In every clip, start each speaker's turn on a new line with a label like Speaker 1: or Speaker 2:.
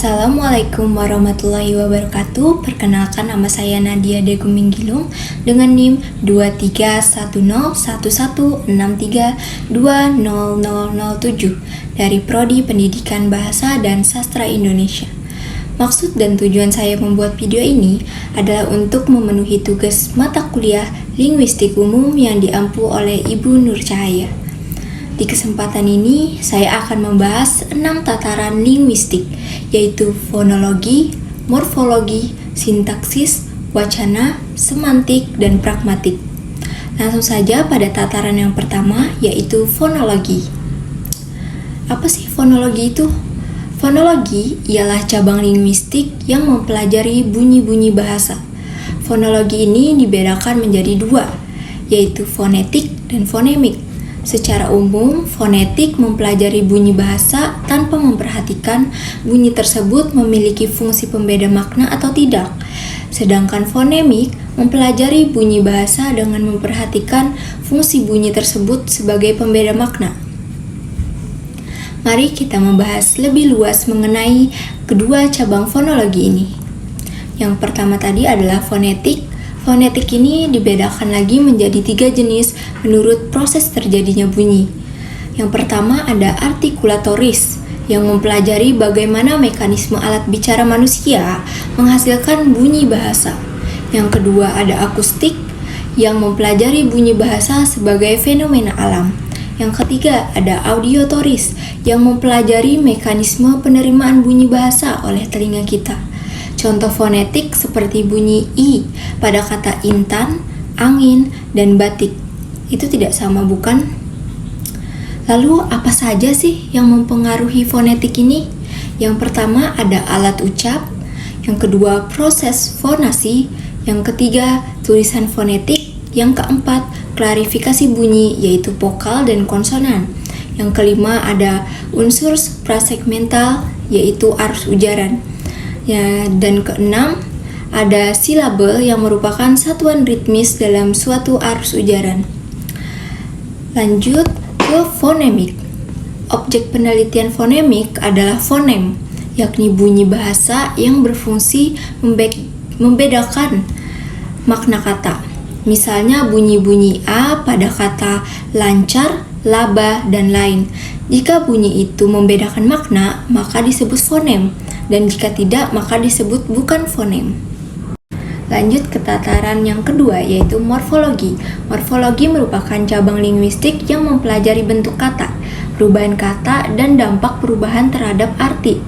Speaker 1: Assalamualaikum warahmatullahi wabarakatuh. Perkenalkan, nama saya Nadia Deguminggilung dengan NIM 23101163200007 dari Prodi Pendidikan Bahasa dan Sastra Indonesia. Maksud dan tujuan saya membuat video ini adalah untuk memenuhi tugas mata kuliah Linguistik Umum yang diampu oleh Ibu Nur Cahaya. Di kesempatan ini, saya akan membahas 6 tataran linguistik, yaitu fonologi, morfologi, sintaksis, wacana, semantik, dan pragmatik. Langsung saja pada tataran yang pertama, yaitu fonologi. Apa sih fonologi itu? Fonologi ialah cabang linguistik yang mempelajari bunyi-bunyi bahasa. Fonologi ini dibedakan menjadi 2, yaitu fonetik dan fonemik. Secara umum, fonetik mempelajari bunyi bahasa tanpa memperhatikan bunyi tersebut memiliki fungsi pembeda makna atau tidak. Sedangkan fonemik mempelajari bunyi bahasa dengan memperhatikan fungsi bunyi tersebut sebagai pembeda makna. Mari kita membahas lebih luas mengenai kedua cabang fonologi ini. Yang pertama tadi adalah fonetik. Fonetik ini dibedakan lagi menjadi 3 jenis menurut proses terjadinya bunyi. Yang pertama ada artikulatoris, yang mempelajari bagaimana mekanisme alat bicara manusia menghasilkan bunyi bahasa. Yang kedua ada akustik, yang mempelajari bunyi bahasa sebagai fenomena alam. Yang ketiga ada audiotoris, yang mempelajari mekanisme penerimaan bunyi bahasa oleh telinga kita. Contoh fonetik seperti bunyi i pada kata intan, angin, dan batik. Itu tidak sama, bukan? Lalu apa saja sih yang mempengaruhi fonetik ini? Yang pertama ada alat ucap, yang kedua proses fonasi, yang ketiga tulisan fonetik, yang keempat klarifikasi bunyi yaitu vokal dan konsonan. Yang kelima ada unsur prasegmental yaitu arus ujaran. Ya, dan keenam ada silabel yang merupakan satuan ritmis dalam suatu arus ujaran. Lanjut ke fonemik. Objek penelitian fonemik adalah fonem, yakni bunyi bahasa yang berfungsi membedakan makna kata. Misalnya bunyi-bunyi A pada kata lancar, laba, dan lain. Jika bunyi itu membedakan makna, maka disebut fonem. Dan jika tidak, maka disebut bukan fonem. Lanjut ke tataran yang kedua, yaitu morfologi. Morfologi merupakan cabang linguistik yang mempelajari bentuk kata, perubahan kata, dan dampak perubahan terhadap arti.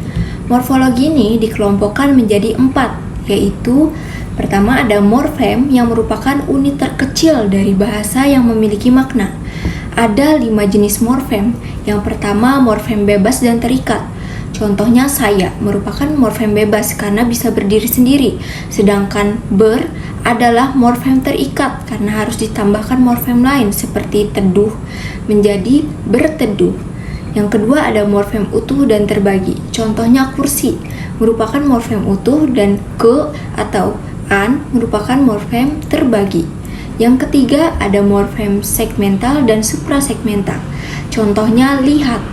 Speaker 1: Morfologi ini dikelompokkan menjadi 4, yaitu pertama ada morfem yang merupakan unit terkecil dari bahasa yang memiliki makna. Ada 5 jenis morfem. Yang pertama morfem bebas dan terikat. Contohnya saya merupakan morfem bebas karena bisa berdiri sendiri, sedangkan ber adalah morfem terikat karena harus ditambahkan morfem lain seperti teduh menjadi berteduh. Yang kedua ada morfem utuh dan terbagi. Contohnya kursi merupakan morfem utuh dan ke atau an merupakan morfem terbagi. Yang ketiga ada morfem segmental dan suprasegmental. Contohnya lihat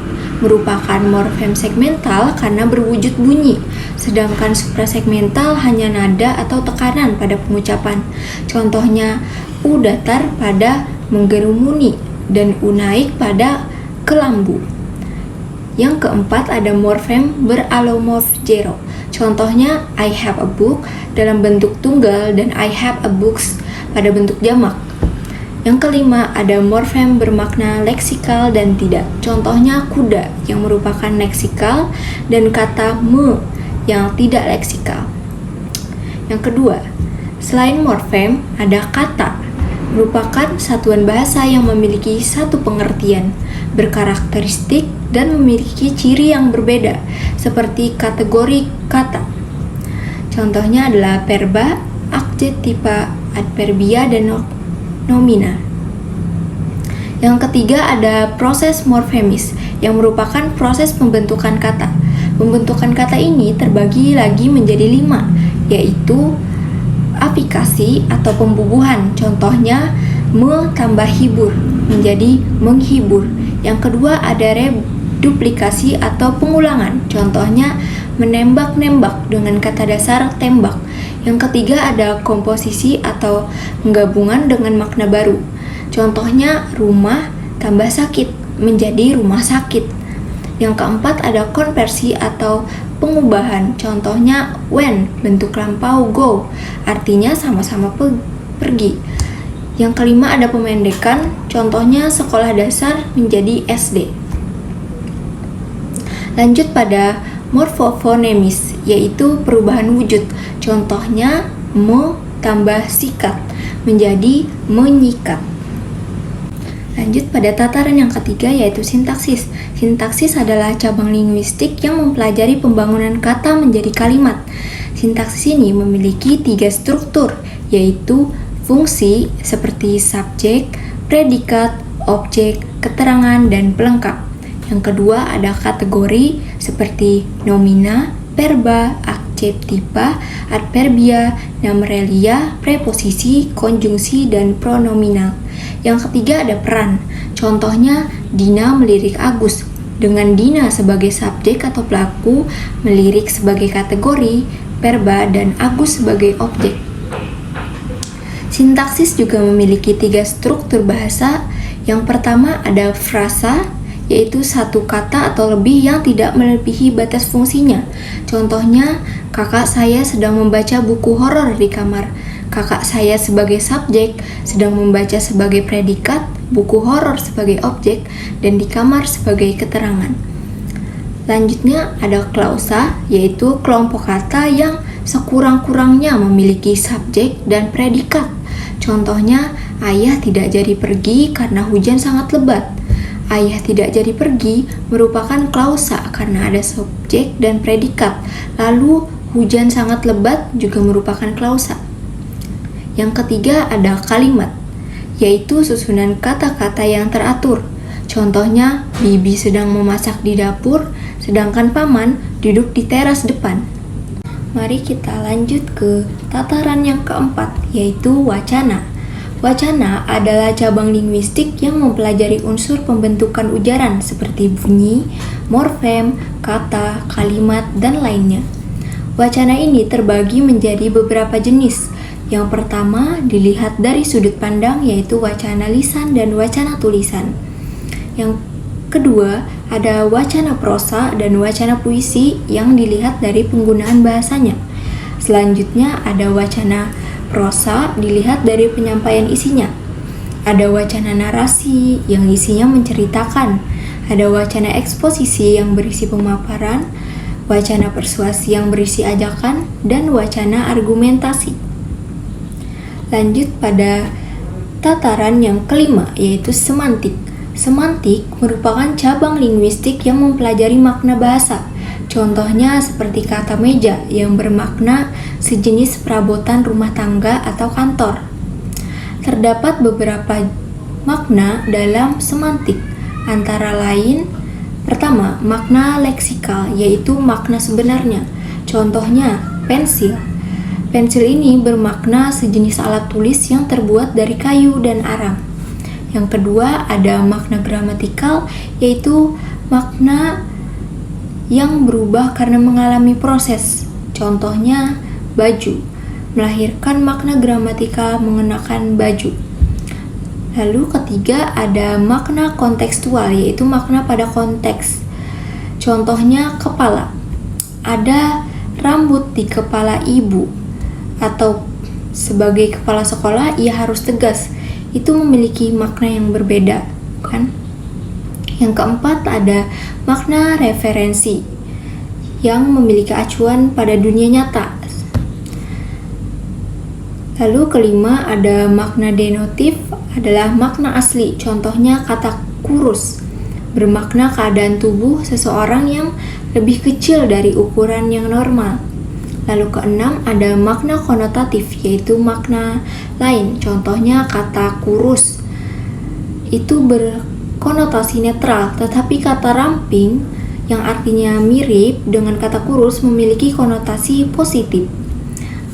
Speaker 1: merupakan morfem segmental karena berwujud bunyi, sedangkan suprasegmental hanya nada atau tekanan pada pengucapan. Contohnya u datar pada menggerumuni dan u naik pada kelambu. Yang keempat ada morfem beralomorf zero. Contohnya I have a book dalam bentuk tunggal dan I have a books pada bentuk jamak. Yang kelima ada morfem bermakna leksikal dan tidak. Contohnya kuda yang merupakan leksikal dan kata me yang tidak leksikal. Yang kedua, selain morfem ada kata, merupakan satuan bahasa yang memiliki satu pengertian, berkarakteristik dan memiliki ciri yang berbeda seperti kategori kata. Contohnya adalah verba, adjektiva, adverbia, dan nomina. Yang ketiga ada proses morfemis yang merupakan proses pembentukan kata. Pembentukan kata ini terbagi lagi menjadi 5, yaitu aplikasi atau pembubuhan. Contohnya me tambah hibur menjadi menghibur. Yang kedua ada reduplikasi atau pengulangan. Contohnya menembak-nembak dengan kata dasar tembak. Yang ketiga ada komposisi atau penggabungan dengan makna baru. Contohnya rumah tambah sakit menjadi rumah sakit. Yang keempat ada konversi atau pengubahan. Contohnya when bentuk lampau go, artinya sama-sama pergi. Yang kelima ada pemendekan. Contohnya sekolah dasar menjadi SD. Lanjut pada morfofonemis, yaitu perubahan wujud. Contohnya me tambah sikat menjadi menyikat. Lanjut pada tataran yang ketiga, yaitu sintaksis. Sintaksis adalah cabang linguistik yang mempelajari pembangunan kata menjadi kalimat. Sintaksis ini memiliki 3 struktur, yaitu fungsi seperti subjek, predikat, objek, keterangan, dan pelengkap. Yang kedua ada kategori seperti nomina, verba, adjektiva, adverbia, nominalia, preposisi, konjungsi, dan pronominal. Yang ketiga ada peran. Contohnya Dina melirik Agus. Dengan Dina sebagai subjek atau pelaku, melirik sebagai kategori, verba, dan Agus sebagai objek. Sintaksis juga memiliki 3 struktur bahasa. Yang pertama ada frasa, yaitu satu kata atau lebih yang tidak melebihi batas fungsinya. Contohnya, kakak saya sedang membaca buku horor di kamar. Kakak saya sebagai subjek sedang membaca sebagai predikat, buku horor sebagai objek, dan di kamar sebagai keterangan. Lanjutnya ada klausa, yaitu kelompok kata yang sekurang-kurangnya memiliki subjek dan predikat. Contohnya, ayah tidak jadi pergi karena hujan sangat lebat. Ayah tidak jadi pergi merupakan klausa karena ada subjek dan predikat. Lalu, hujan sangat lebat juga merupakan klausa. Yang ketiga ada kalimat, yaitu susunan kata-kata yang teratur. Contohnya, Bibi sedang memasak di dapur, sedangkan Paman duduk di teras depan. Mari kita lanjut ke tataran yang keempat, yaitu wacana. Wacana adalah cabang linguistik yang mempelajari unsur pembentukan ujaran seperti bunyi, morfem, kata, kalimat, dan lainnya. Wacana ini terbagi menjadi beberapa jenis. Yang pertama dilihat dari sudut pandang, yaitu wacana lisan dan wacana tulisan. Yang kedua ada wacana prosa dan wacana puisi yang dilihat dari penggunaan bahasanya. Selanjutnya ada wacana prosa dilihat dari penyampaian isinya. Ada wacana narasi yang isinya menceritakan. Ada wacana eksposisi yang berisi pemaparan, wacana persuasi yang berisi ajakan, dan wacana argumentasi. Lanjut pada tataran yang kelima, yaitu semantik. Semantik merupakan cabang linguistik yang mempelajari makna bahasa. Contohnya seperti kata meja yang bermakna sejenis perabotan rumah tangga atau kantor. Terdapat beberapa makna dalam semantik, antara lain pertama, makna leksikal, yaitu makna sebenarnya. Contohnya pensil. Pensil ini bermakna sejenis alat tulis yang terbuat dari kayu dan arang. Yang kedua ada makna gramatikal, yaitu makna yang berubah karena mengalami proses. Contohnya baju, melahirkan makna gramatikal mengenakan baju. Lalu ketiga ada makna kontekstual, yaitu makna pada konteks. Contohnya kepala, ada rambut di kepala ibu. Atau sebagai kepala sekolah ia harus tegas, itu memiliki makna yang berbeda, kan? Yang keempat ada makna referensi yang memiliki acuan pada dunia nyata. Lalu kelima ada makna denotif, adalah makna asli. Contohnya kata kurus, bermakna keadaan tubuh seseorang yang lebih kecil dari ukuran yang normal. Lalu keenam ada makna konotatif, yaitu makna lain. Contohnya kata kurus itu berkonotasi netral, tetapi kata ramping yang artinya mirip dengan kata kurus memiliki konotasi positif.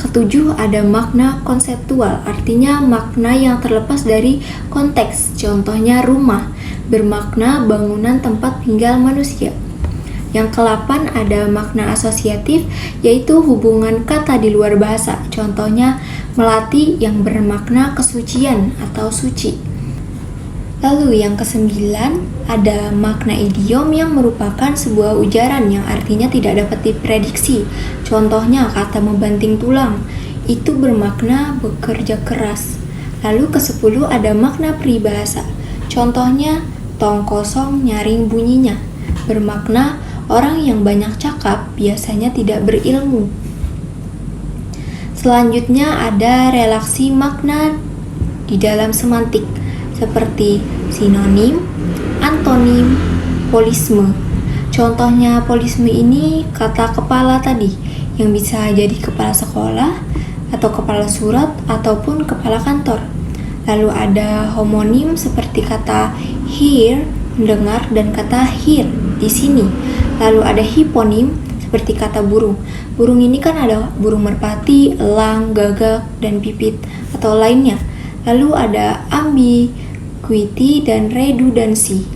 Speaker 1: Ketujuh ada makna konseptual, artinya makna yang terlepas dari konteks. Contohnya rumah, bermakna bangunan tempat tinggal manusia. Yang ke-8 ada makna asosiatif, yaitu hubungan kata di luar bahasa. Contohnya, melati yang bermakna kesucian atau suci. Lalu yang ke-9 ada makna idiom yang merupakan sebuah ujaran yang artinya tidak dapat diprediksi. Contohnya, kata membanting tulang, itu bermakna bekerja keras. Lalu ke-10 ada makna peribahasa. Contohnya, tong kosong nyaring bunyinya, bermakna orang yang banyak cakap biasanya tidak berilmu. Selanjutnya ada relaksi makna di dalam semantik, seperti sinonim, antonim, polisme. Contohnya polisme ini kata kepala tadi, yang bisa jadi kepala sekolah, atau kepala surat, ataupun kepala kantor. Lalu ada homonim seperti kata hear, mendengar, dan kata hear, di sini. Lalu ada hiponim seperti kata burung. Burung ini kan ada burung merpati, elang, gagak, dan pipit, atau lainnya. Lalu ada ambiguity dan redundancy.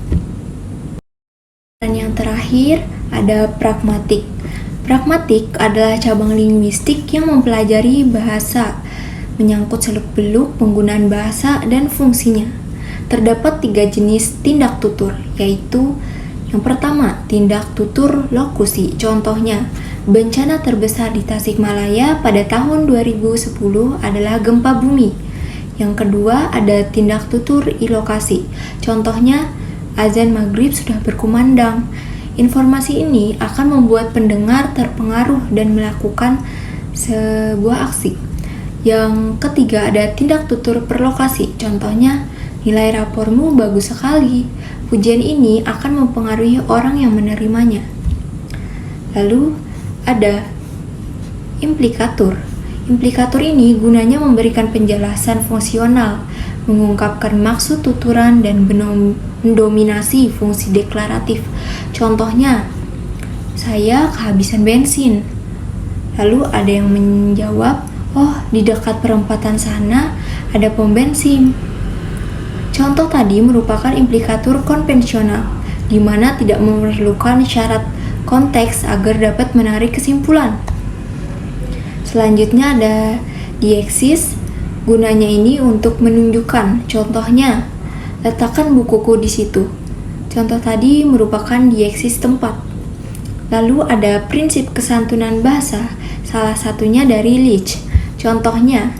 Speaker 1: Dan yang terakhir ada pragmatik. Pragmatik adalah cabang linguistik yang mempelajari bahasa, menyangkut seluk-beluk penggunaan bahasa dan fungsinya. Terdapat 3 jenis tindak tutur, yaitu yang pertama, tindak tutur lokusi. Contohnya, bencana terbesar di Tasikmalaya pada tahun 2010 adalah gempa bumi. Yang kedua, ada tindak tutur ilokasi. Contohnya, azan maghrib sudah berkumandang. Informasi ini akan membuat pendengar terpengaruh dan melakukan sebuah aksi. Yang ketiga ada tindak tutur perlokasi. Contohnya, nilai rapormu bagus sekali. Pujian ini akan mempengaruhi orang yang menerimanya. Lalu ada implikatur. Implikatur ini gunanya memberikan penjelasan fungsional, mengungkapkan maksud tuturan dan mendominasi fungsi deklaratif. Contohnya, saya kehabisan bensin. Lalu ada yang menjawab, oh, di dekat perempatan sana ada pom bensin. Contoh tadi merupakan implikatur konvensional, di mana tidak memerlukan syarat konteks agar dapat menarik kesimpulan. Selanjutnya ada dieksis. Gunanya ini untuk menunjukkan. Contohnya, letakkan bukuku di situ. Contoh tadi merupakan dieksis tempat. Lalu ada prinsip kesantunan bahasa, salah satunya dari Leach. Contohnya,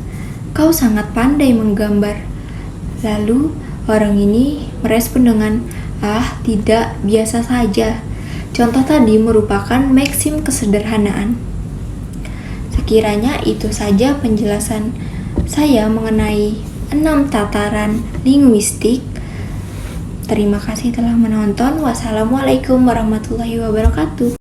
Speaker 1: kau sangat pandai menggambar. Lalu orang ini merespon dengan, ah tidak, biasa saja. Contoh tadi merupakan maksim kesederhanaan. Sekiranya itu saja penjelasan saya mengenai 6 tataran linguistik. Terima kasih telah menonton. Wassalamualaikum warahmatullahi wabarakatuh.